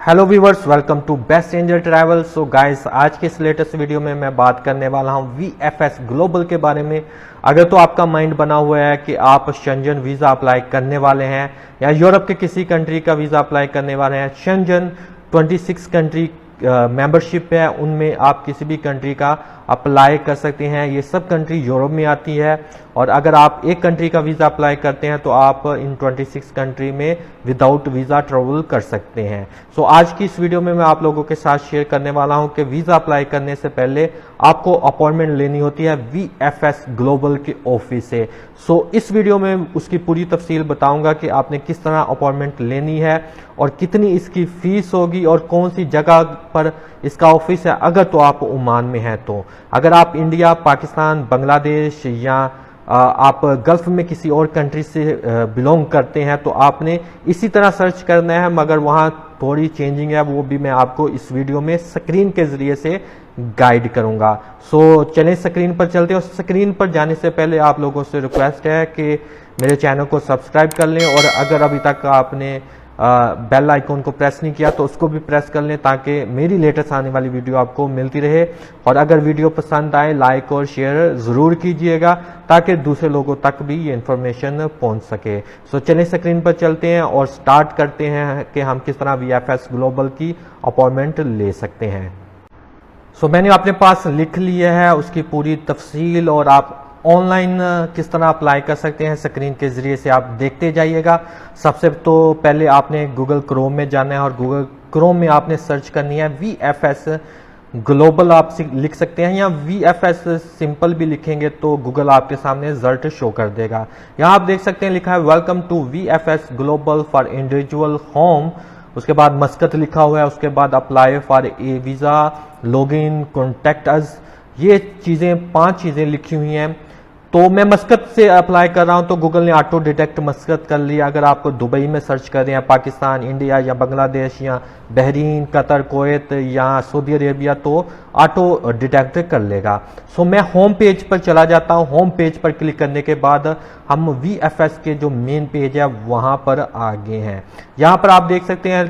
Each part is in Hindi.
Hello viewers, welcome to best angel travel. So guys, आज के इस लेटेस्ट वीडियो में मैं बात करने वाला हूं VFS ग्लोबल के बारे में। अगर तो आपका माइंड बना हुआ है कि आप शेंजन वीज़ा अप्लाई करने वाले हैं या यूरोप के किसी कंट्री का वीज़ा अप्लाई करने वाले हैं, शेंजन 26 कंट्री मेंबरशिप है, उनमें आप किसी भी कंट्री का अप्लाई कर सकते हैं। ये सब कंट्री यूरोप में आती है और अगर आप एक कंट्री का वीज़ा अप्लाई करते हैं तो आप इन 26 कंट्री में विदाउट वीज़ा ट्रेवल कर सकते हैं। सो आज की इस वीडियो में मैं आप लोगों के साथ शेयर करने वाला हूं कि वीज़ा अप्लाई करने से पहले आपको अपॉइंटमेंट लेनी होती है VFS ग्लोबल के ऑफिस से। सो इस वीडियो में उसकी पूरी तफसील बताऊंगा कि आपने किस तरह अपॉइंटमेंट लेनी है और कितनी इसकी फीस होगी और कौन सी जगह पर इसका ऑफिस है अगर तो आप ओमान में हैं। तो अगर आप इंडिया, पाकिस्तान, बांग्लादेश या आप गल्फ में किसी और कंट्री से बिलोंग करते हैं तो आपने इसी तरह सर्च करना है, मगर वहाँ थोड़ी चेंजिंग है, वो भी मैं आपको इस वीडियो में स्क्रीन के जरिए से गाइड करूंगा। सो चलें स्क्रीन पर चलते हैं। और स्क्रीन पर जाने से पहले आप लोगों से रिक्वेस्ट है कि मेरे चैनल को सब्सक्राइब कर लें और अगर अभी तक आपने बेल आइकॉन को प्रेस नहीं किया तो उसको भी प्रेस कर लें ताकि मेरी लेटेस्ट आने वाली वीडियो आपको मिलती रहे। और अगर वीडियो पसंद आए लाइक और शेयर ज़रूर कीजिएगा ताकि दूसरे लोगों तक भी ये इन्फॉर्मेशन पहुंच सके। सो चलिए स्क्रीन पर चलते हैं और स्टार्ट करते हैं कि हम किस तरह VFS ग्लोबल की अपॉइंटमेंट ले सकते हैं। सो मैंने अपने पास लिख लिया है उसकी पूरी तफसील और आप ऑनलाइन किस तरह अप्लाई कर सकते हैं स्क्रीन के जरिए से आप देखते जाइएगा। सबसे तो पहले आपने गूगल क्रोम में जाना है और गूगल क्रोम में आपने सर्च करनी है VFS ग्लोबल। आप लिख सकते हैं या VFS सिंपल भी लिखेंगे तो गूगल आपके सामने रिजल्ट शो कर देगा। यहाँ आप देख सकते हैं लिखा है welcome to VFS global for individual home, उसके बाद मस्कत लिखा हुआ है, उसके बाद apply for a visa, log in, contact us, ये चीज़ें 5 चीज़ें लिखी हुई हैं। तो मैं मस्कत से अप्लाई कर रहा हूं तो गूगल ने ऑटो डिटेक्ट मस्कत कर लिया। अगर आप दुबई में सर्च कर रहे हैं, पाकिस्तान, इंडिया या बांग्लादेश या बहरीन, कतर, कुवैत या सऊदी अरेबिया तो ऑटो डिटेक्ट कर लेगा। सो मैं होम पेज पर चला जाता हूं। होम पेज पर क्लिक करने के बाद हम VFS के जो मेन पेज है वहां पर आ गए हैं। यहां पर आप देख सकते हैं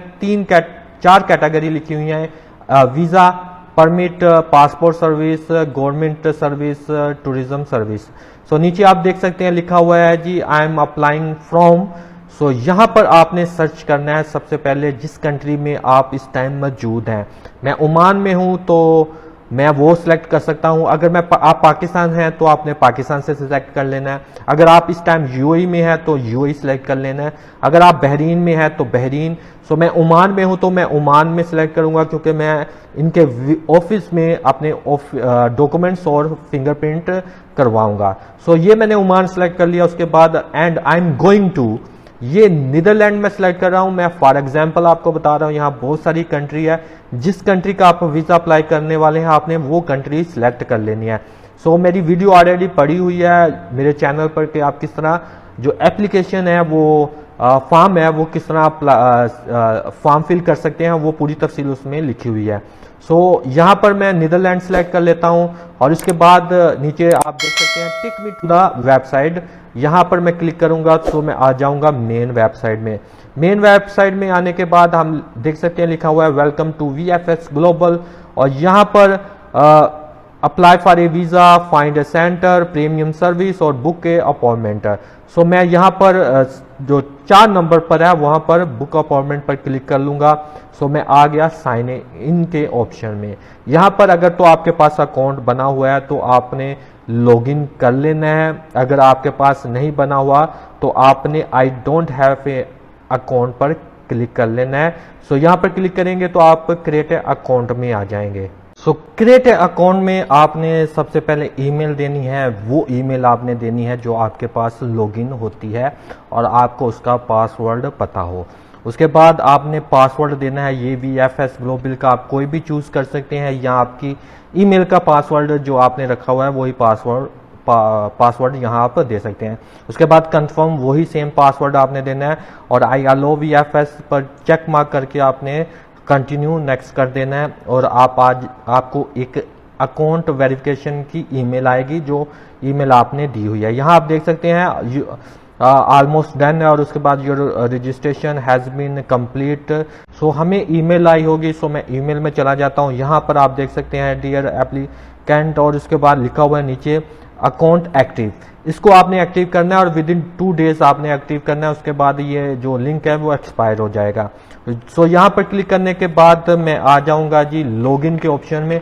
4 कैटेगरी लिखी हुई हैं, visa, permit, passport service, government service, tourism service. So नीचे आप देख सकते हैं लिखा हुआ है जी I am applying from. So यहाँ पर आपने सर्च करना है सबसे पहले जिस कंट्री में आप इस टाइम मौजूद हैं। मैं ओमान में हूँ तो मैं वो सिलेक्ट कर सकता हूँ। अगर आप पाकिस्तान हैं तो आपने पाकिस्तान से सिलेक्ट कर लेना है। अगर आप इस टाइम UAE में हैं तो UAE सिलेक्ट कर लेना है। अगर आप बहरीन में हैं तो बहरीन। सो मैं ओमान में हूँ तो मैं ओमान में सिलेक्ट करूँगा क्योंकि मैं इनके ऑफिस में अपने डॉक्यूमेंट्स और फिंगरप्रिंट करवाऊँगा। सो ये मैंने ओमान सेलेक्ट कर लिया। उसके बाद and I am going to, ये नीदरलैंड में सिलेक्ट कर रहा हूं। मैं फॉर एग्जांपल आपको बता रहा हूं, यहाँ बहुत सारी कंट्री है। जिस कंट्री का आप वीज़ा अप्लाई करने वाले हैं आपने वो कंट्री सिलेक्ट कर लेनी है। सो मेरी वीडियो ऑलरेडी पड़ी हुई है मेरे चैनल पर कि आप किस तरह जो एप्लीकेशन है वो फॉर्म है वो किस तरह फॉर्म फिल कर सकते हैं, वो पूरी तफसील उसमें लिखी हुई है। सो यहाँ पर मैं नीदरलैंड सेलेक्ट कर लेता हूँ और उसके बाद नीचे आप देख सकते हैं take me to the website. यहाँ पर मैं क्लिक करूंगा तो मैं आ जाऊंगा मेन वेबसाइट में। मेन वेबसाइट में आने के बाद हम देख सकते हैं लिखा हुआ है वेलकम टू VFS ग्लोबल और यहाँ पर apply for a visa, find A centre, premium service और बुक ए अपॉइंटमेंट। सो मैं यहाँ पर जो 4 नंबर पर है वहाँ पर बुक अपॉइंटमेंट पर क्लिक कर लूँगा। सो मैं आ गया साइन इन के ऑप्शन में। यहाँ पर अगर तो आपके पास अकाउंट बना हुआ है तो आपने लॉगिन कर लेना है। अगर आपके पास नहीं बना हुआ तो आपने I don't have a account पर क्लिक कर लेना है। सो यहाँ पर क्लिक करेंगे तो आप क्रिएट अकाउंट में आ जाएंगे। सो क्रिएट अकाउंट में आपने सबसे पहले ईमेल देनी है। वो ईमेल आपने देनी है जो आपके पास लॉगिन होती है और आपको उसका पासवर्ड पता हो। उसके बाद आपने पासवर्ड देना है। ये VFS ग्लोबल का आप कोई भी चूज कर सकते हैं या आपकी ईमेल का पासवर्ड जो आपने रखा हुआ है वही पासवर्ड यहाँ आप दे सकते हैं। उसके बाद कंफर्म वही सेम पासवर्ड आपने देना है और आई अलो VFS पर चेक मार्क करके आपने कंटिन्यू नेक्स्ट कर देना है और आपको एक अकाउंट वेरिफिकेशन की ईमेल आएगी जो ईमेल आपने दी हुई है। यहाँ आप देख सकते हैं ऑलमोस्ट डन है, और उसके बाद your registration has been complete. So हमें ईमेल आई होगी, सो मैं ईमेल में चला जाता हूँ। यहाँ पर आप देख सकते हैं डियर एप्लीकेंट, और उसके बाद लिखा हुआ है नीचे अकाउंट एक्टिव। इसको आपने एक्टिव करना है और विद इन 2 डेज आपने एक्टिव करना है, उसके बाद ये जो लिंक है वो एक्सपायर हो जाएगा। सो यहाँ पर क्लिक करने के बाद मैं आ जाऊँगा जी लॉगिन के ऑप्शन में।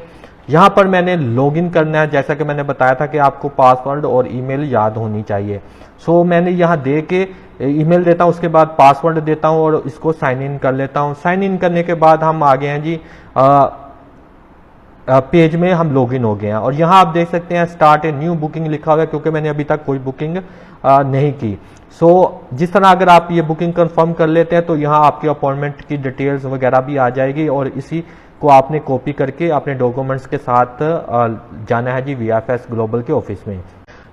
यहाँ पर मैंने लॉगिन करना है, जैसा कि मैंने बताया था कि आपको पासवर्ड और ईमेल याद होनी चाहिए। सो मैंने यहाँ दे के ईमेल देता हूँ, उसके बाद पासवर्ड देता हूँ और इसको साइन इन कर लेता हूँ। साइन इन करने के बाद हम आ गए हैं जी पेज में, हम लॉगिन हो गए हैं। और यहाँ आप देख सकते हैं स्टार्ट ए न्यू बुकिंग लिखा हुआ है, क्योंकि मैंने अभी तक कोई बुकिंग नहीं की। सो जिस तरह अगर आप ये बुकिंग कंफर्म कर लेते हैं तो यहाँ आपकी अपॉइंटमेंट की डिटेल्स वगैरह भी आ जाएगी, और इसी को आपने कॉपी करके अपने डॉक्यूमेंट्स के साथ जाना है जी VFS ग्लोबल के ऑफिस में।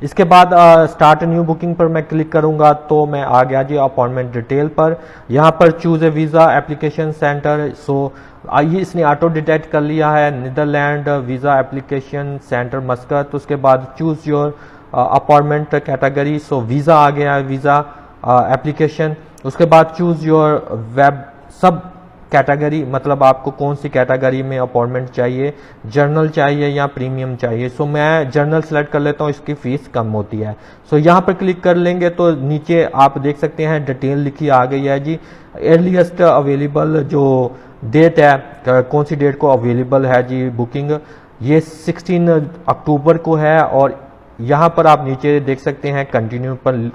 इसके बाद स्टार्ट न्यू बुकिंग पर मैं क्लिक करूंगा तो मैं आ गया जी अपॉइंटमेंट डिटेल पर। यहाँ पर choose a visa application centre. So आइए, इसने ऑटो डिटेक्ट कर लिया है Netherland visa application centre Muscat. उसके बाद choose your appointment category. So visa आ गया है, वीज़ा एप्लीकेशन। उसके बाद choose your web sub category, मतलब आपको कौन सी कैटेगरी में अपॉइंटमेंट चाहिए, जर्नल चाहिए या प्रीमियम चाहिए। सो मैं जर्नल सेलेक्ट कर लेता हूँ, इसकी फीस कम होती है। सो यहाँ पर क्लिक कर लेंगे तो नीचे आप देख सकते हैं डिटेल लिखी आ गई है जी। अर्लीस्ट अवेलेबल जो डेट है, कौन सी डेट को अवेलेबल है जी बुकिंग, ये 16 अक्टूबर को है। और यहाँ पर आप नीचे देख सकते हैं कंटिन्यू पर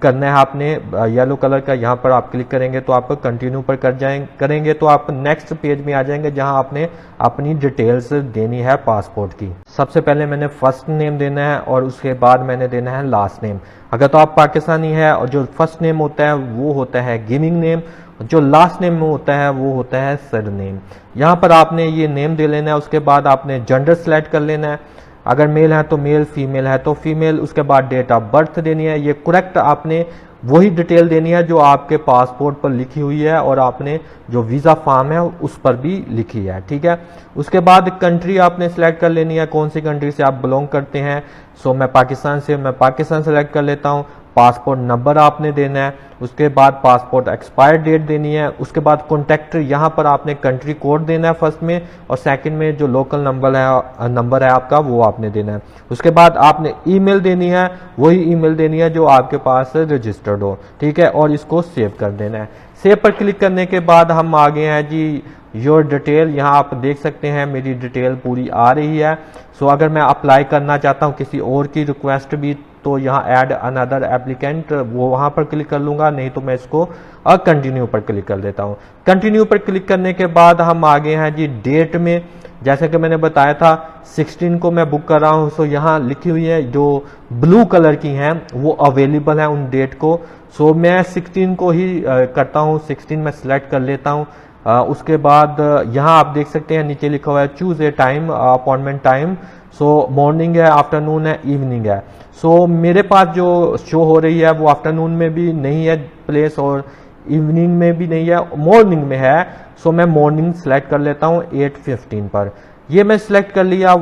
करना है आपने, येलो कलर का। यहाँ पर आप क्लिक करेंगे तो आप कंटिन्यू पर करेंगे तो आप नेक्स्ट पेज में आ जाएंगे, जहाँ आपने अपनी डिटेल्स देनी है पासपोर्ट की। सबसे पहले मैंने फर्स्ट नेम देना है और उसके बाद मैंने देना है लास्ट नेम। अगर तो आप पाकिस्तानी है और जो फर्स्ट नेम होता है वो होता है गिविंग नेम, जो लास्ट नेम में होता है वो होता है सर नेम। यहाँ पर आपने ये नेम दे लेना है। उसके बाद आपने जेंडर सेलेक्ट कर लेना है, अगर मेल है तो मेल, फीमेल है तो फीमेल। उसके बाद डेट ऑफ बर्थ देनी है, ये करेक्ट आपने वही डिटेल देनी है जो आपके पासपोर्ट पर लिखी हुई है और आपने जो वीज़ा फॉर्म है उस पर भी लिखी है, ठीक है। उसके बाद कंट्री आपने सेलेक्ट कर लेनी है, कौन सी कंट्री से आप बिलोंग करते हैं। सो मैं पाकिस्तान से, मैं पाकिस्तान सेलेक्ट कर लेता हूँ। पासपोर्ट नंबर आपने देना है, उसके बाद पासपोर्ट एक्सपायर डेट देनी है। उसके बाद कॉन्टैक्ट, यहाँ पर आपने कंट्री कोड देना है फर्स्ट में, और सेकंड में जो लोकल नंबर है आपका वो आपने देना है। उसके बाद आपने ईमेल देनी है, वही ईमेल देनी है जो आपके पास रजिस्टर्ड हो, ठीक है। और इसको सेव कर देना है। सेव पर क्लिक करने के बाद हम आ गए हैं जी योर डिटेल। यहाँ आप देख सकते हैं मेरी डिटेल पूरी आ रही है। सो अगर मैं अप्लाई करना चाहता हूँ किसी और की रिक्वेस्ट भी, तो यहाँ ऐड अनदर एप्लीकेंट, वो वहाँ पर क्लिक कर लूँगा, नहीं तो मैं इसको कंटिन्यू पर क्लिक कर देता हूँ। कंटिन्यू पर क्लिक करने के बाद हम आ गए हैं जी डेट में। जैसे कि मैंने बताया था 16 को मैं बुक कर रहा हूँ। सो यहाँ लिखी हुई है जो ब्लू कलर की हैं वो अवेलेबल है उन डेट को। सो मैं 16 को ही करता हूँ, 16 मैं सिलेक्ट कर लेता हूँ। उसके बाद यहाँ आप देख सकते हैं नीचे लिखा हुआ है choose a time, appointment time. So morning है, आफ्टरनून है, इवनिंग है। सो मेरे पास जो शो हो रही है वो आफ्टरनून में भी नहीं है प्लेस और इवनिंग में भी नहीं है, मॉर्निंग में है। सो मैं मॉर्निंग सेलेक्ट कर लेता हूँ 8:15 पर। ये मैं सिलेक्ट कर लिया।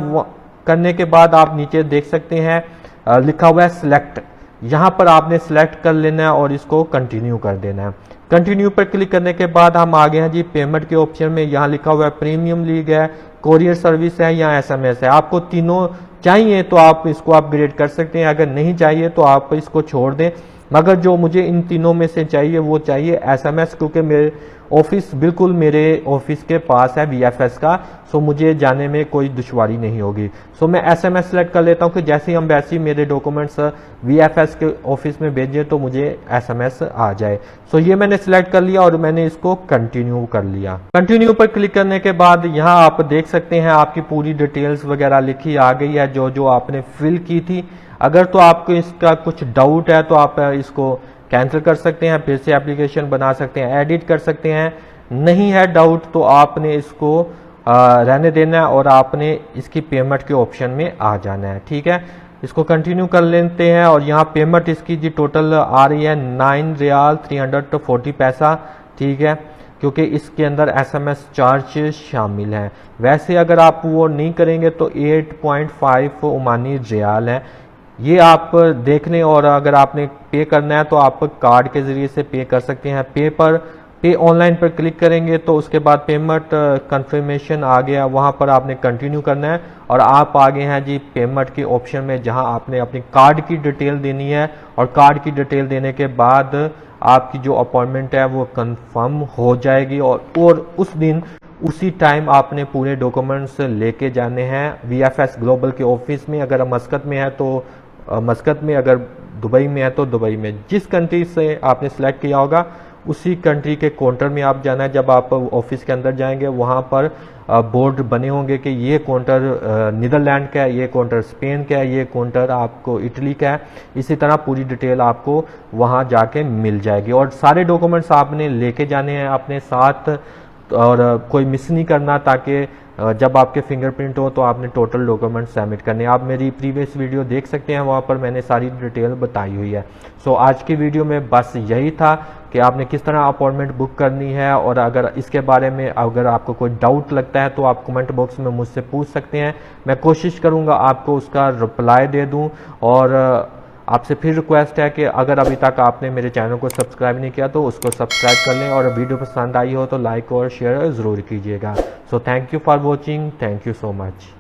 करने के बाद आप नीचे देख सकते हैं लिखा हुआ है सिलेक्ट, यहाँ पर आपने सिलेक्ट कर लेना है और इसको कंटिन्यू कर देना है। कंटिन्यू पर क्लिक करने के बाद हम आ गए हैं जी पेमेंट के ऑप्शन में। यहाँ लिखा हुआ है प्रीमियम लीग है, कोरियर सर्विस है या SMS है। आपको तीनों चाहिए तो आप इसको अपग्रेड कर सकते हैं, अगर नहीं चाहिए तो आप इसको छोड़ दें। मगर जो मुझे इन तीनों में से चाहिए वो चाहिए SMS, क्योंकि मेरे ऑफिस बिल्कुल मेरे ऑफिस के पास है VFS का। सो मुझे जाने में कोई दुश्वारी नहीं होगी। सो मैं SMS सेलेक्ट कर लेता हूँ कि जैसे ही एम्बेसी मेरे डॉक्यूमेंट्स VFS के ऑफिस में भेजें तो मुझे SMS आ जाए। सो ये मैंने सिलेक्ट कर लिया और मैंने इसको कंटिन्यू कर लिया। कंटिन्यू पर क्लिक करने के बाद यहाँ आप देख सकते हैं आपकी पूरी डिटेल्स वगैरह लिखी आ गई है जो जो आपने फिल की थी। अगर तो आपको इसका कुछ डाउट है तो आप इसको कैंसिल कर सकते हैं, फिर से एप्लीकेशन बना सकते हैं, एडिट कर सकते हैं। नहीं है डाउट तो आपने इसको रहने देना है और आपने इसकी पेमेंट के ऑप्शन में आ जाना है, ठीक है। इसको कंटिन्यू कर लेते हैं और यहाँ पेमेंट इसकी जी टोटल आ रही है 9 रियाल 340 पैसा, ठीक है, क्योंकि इसके अंदर SMS चार्ज शामिल है। वैसे अगर आप वो नहीं करेंगे तो 8.5 ओमानी रियाल है। ये आप देखने, और अगर आपने पे करना है तो आप कार्ड के ज़रिए से पे कर सकते हैं। पे ऑनलाइन पर क्लिक करेंगे तो उसके बाद पेमेंट कंफर्मेशन आ गया, वहाँ पर आपने कंटिन्यू करना है और आप आ गए हैं जी पेमेंट के ऑप्शन में, जहाँ आपने अपनी कार्ड की डिटेल देनी है और कार्ड की डिटेल देने के बाद आपकी जो अपॉइंटमेंट है वो कंफर्म हो जाएगी और उस दिन उसी टाइम आपने पूरे डॉक्यूमेंट्स लेके जाने हैं VFS ग्लोबल के ऑफिस में। अगर मस्कत में है तो मस्कत में, अगर दुबई में है तो दुबई में। जिस कंट्री से आपने सेलेक्ट किया होगा उसी कंट्री के काउंटर में आप जाना है। जब आप ऑफिस के अंदर जाएंगे वहाँ पर बोर्ड बने होंगे कि ये काउंटर नीदरलैंड का है, ये काउंटर स्पेन का है, ये काउंटर आपको इटली का है। इसी तरह पूरी डिटेल आपको वहाँ जाके मिल जाएगी और सारे डॉक्यूमेंट्स आपने लेके जाने हैं अपने साथ और कोई मिस नहीं करना, ताकि जब आपके फिंगरप्रिंट हो तो आपने टोटल डॉक्यूमेंट सबमिट करने। आप मेरी प्रीवियस वीडियो देख सकते हैं, वहाँ पर मैंने सारी डिटेल बताई हुई है। सो आज की वीडियो में बस यही था कि आपने किस तरह अपॉइंटमेंट बुक करनी है, और अगर इसके बारे में अगर आपको कोई डाउट लगता है तो आप कमेंट बॉक्स में मुझसे पूछ सकते हैं। मैं कोशिश करूँगा आपको उसका रिप्लाई दे दूँ। और आपसे फिर रिक्वेस्ट है कि अगर अभी तक आपने मेरे चैनल को सब्सक्राइब नहीं किया तो उसको सब्सक्राइब कर लें, और वीडियो पसंद आई हो तो लाइक और शेयर ज़रूर कीजिएगा। So thank you for watching, thank you so much.